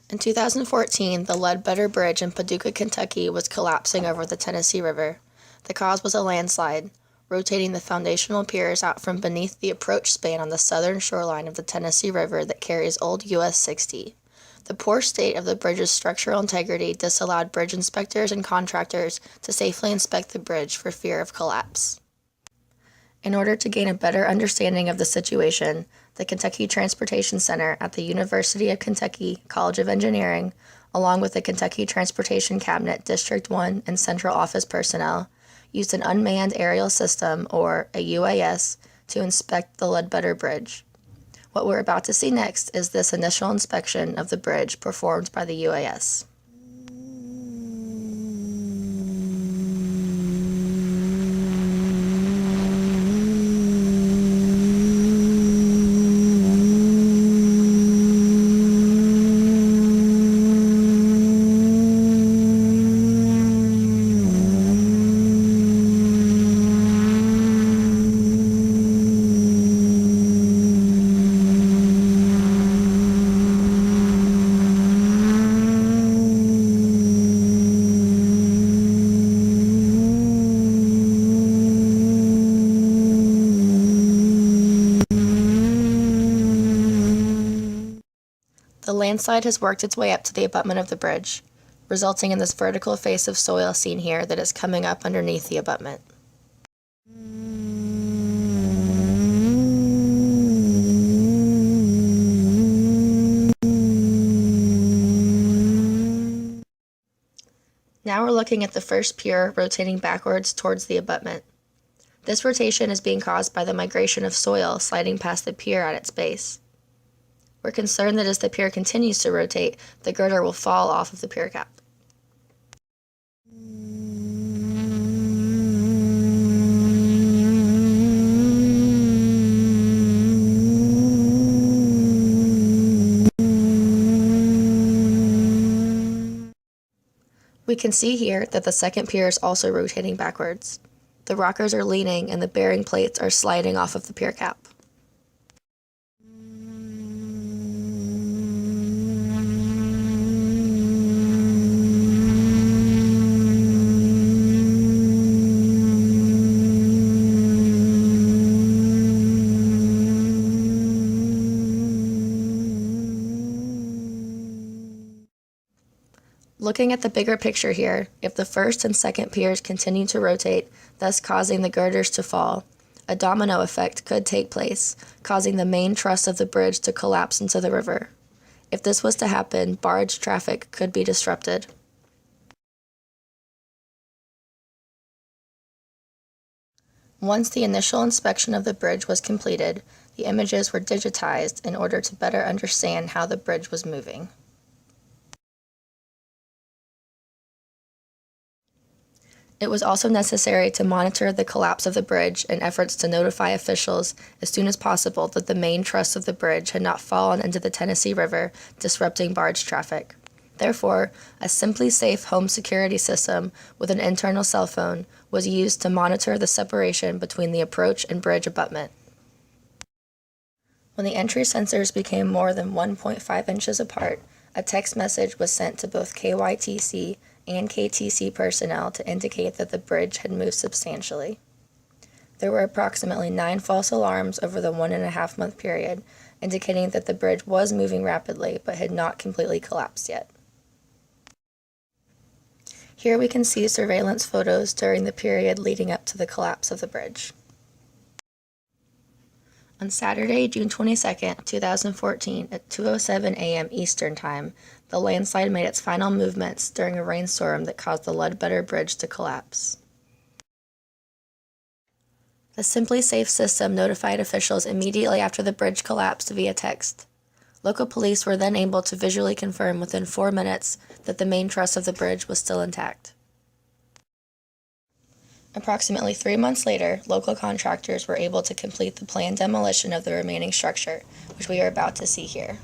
In 2014, the Ledbetter Bridge in Paducah, Kentucky was collapsing over the Tennessee River. The cause was a landslide, rotating the foundational piers out from beneath the approach span on the southern shoreline of the Tennessee River that carries old US 60. The poor state of the bridge's structural integrity disallowed bridge inspectors and contractors to safely inspect the bridge for fear of collapse. In order to gain a better understanding of the situation, the Kentucky Transportation Center at the University of Kentucky College of Engineering, along with the Kentucky Transportation Cabinet District 1 and Central Office personnel, used an unmanned aerial system, or a UAS, to inspect the Ledbetter Bridge. What we're about to see next is this initial inspection of the bridge performed by the UAS. The landslide has worked its way up to the abutment of the bridge, resulting in this vertical face of soil seen here that is coming up underneath the abutment. Now we're looking at the first pier rotating backwards towards the abutment. This rotation is being caused by the migration of soil sliding past the pier at its base. We're concerned that as the pier continues to rotate, the girder will fall off of the pier cap. We can see here that the second pier is also rotating backwards. The rockers are leaning and the bearing plates are sliding off of the pier cap. Looking at the bigger picture here, if the first and second piers continue to rotate, thus causing the girders to fall, a domino effect could take place, causing the main truss of the bridge to collapse into the river. If this was to happen, barge traffic could be disrupted. Once the initial inspection of the bridge was completed, the images were digitized in order to better understand how the bridge was moving. It was also necessary to monitor the collapse of the bridge in efforts to notify officials as soon as possible that the main truss of the bridge had not fallen into the Tennessee River, disrupting barge traffic. Therefore, a Simply Safe home security system with an internal cell phone was used to monitor the separation between the approach and bridge abutment. When the entry sensors became more than 1.5 inches apart, a text message was sent to both KYTC and KTC personnel to indicate that the bridge had moved substantially. There were approximately 9 false alarms over the 1.5-month period, indicating that the bridge was moving rapidly but had not completely collapsed yet. Here we can see surveillance photos during the period leading up to the collapse of the bridge. On Saturday, June 22, 2014, at 2:07 a.m. Eastern Time, the landslide made its final movements during a rainstorm that caused the Ledbetter Bridge to collapse. The Simply Safe system notified officials immediately after the bridge collapsed via text. Local police were then able to visually confirm within 4 minutes that the main truss of the bridge was still intact. Approximately 3 months later, local contractors were able to complete the planned demolition of the remaining structure, which we are about to see here.